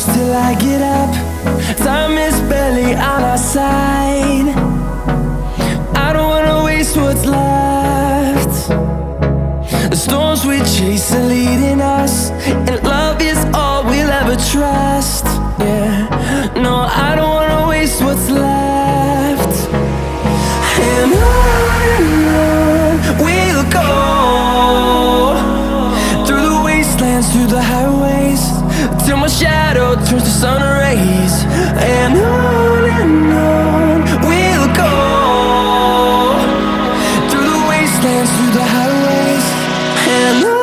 close till I get up. Time is barely on our side. I don't wanna waste what's left. The storms we chase are leading us, and love is all we'll ever trust. Yeah, no, I don't wanna waste what's left. And on we'll go, through the wastelands, through the highways, till my shadow turns to sun rays. And on we'll go, through the wastelands, through the highways, and on.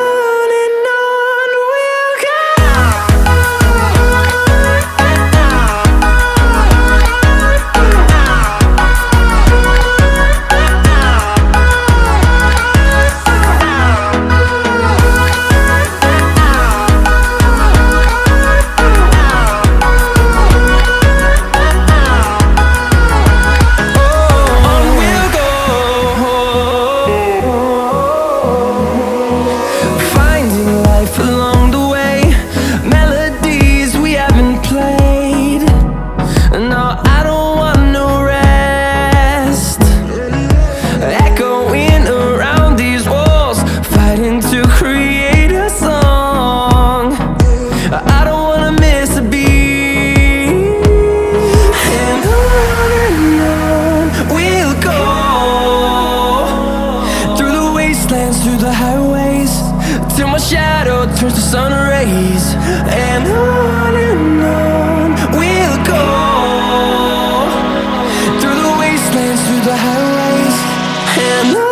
Through the highways, till my shadow turns to sun rays. And on we'll go, through the wastelands, through the highways, and on.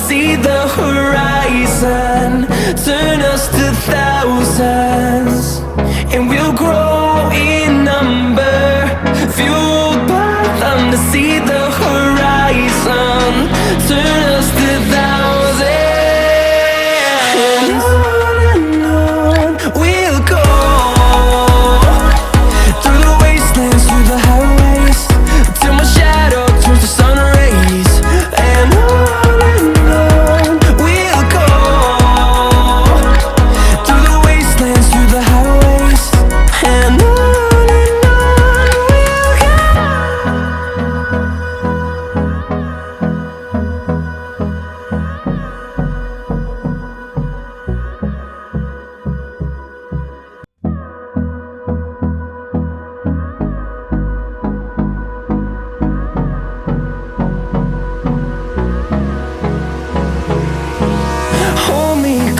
See the horizon turn us to thousands, and we'll grow in number, fueled by them to see the horizon turn us to thousands. And on we'll go, through the wastelands, through the highways, till my shadow turns to sun rays. And on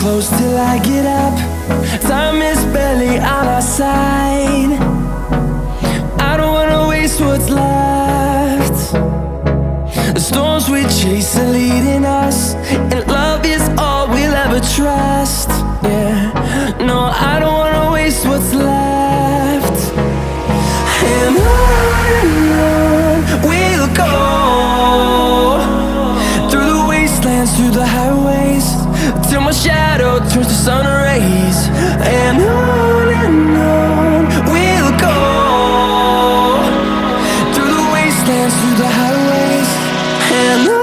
close till I get up. Time is barely on our side. I don't wanna waste what's left. The storms we chase are leading us, and love is all we'll ever trust. Yeah, no, I don't wanna waste what's left. And on we'll go, through the wastelands, through the highways, till my shadow turns to sun rays. And on we'll go, through the wastelands, through the highways, and on.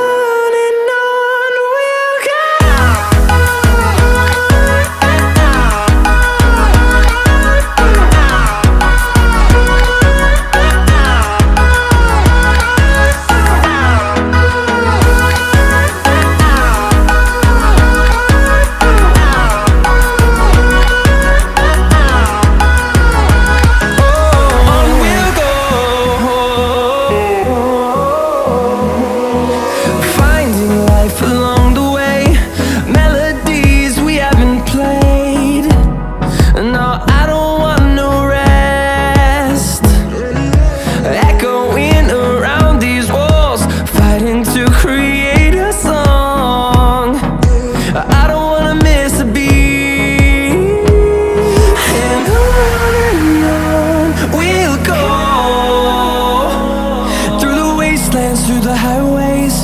wastelands, through the highways,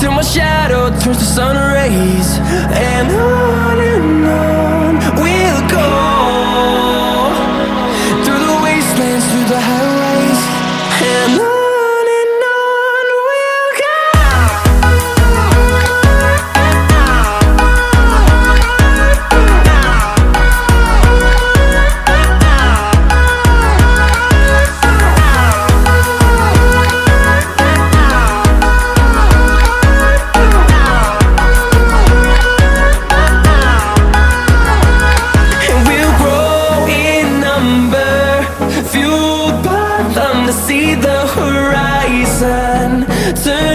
till my shadow turns to sun rays. And on we'll go, through the wastelands, through the highways, and on we'll go. See the horizon turn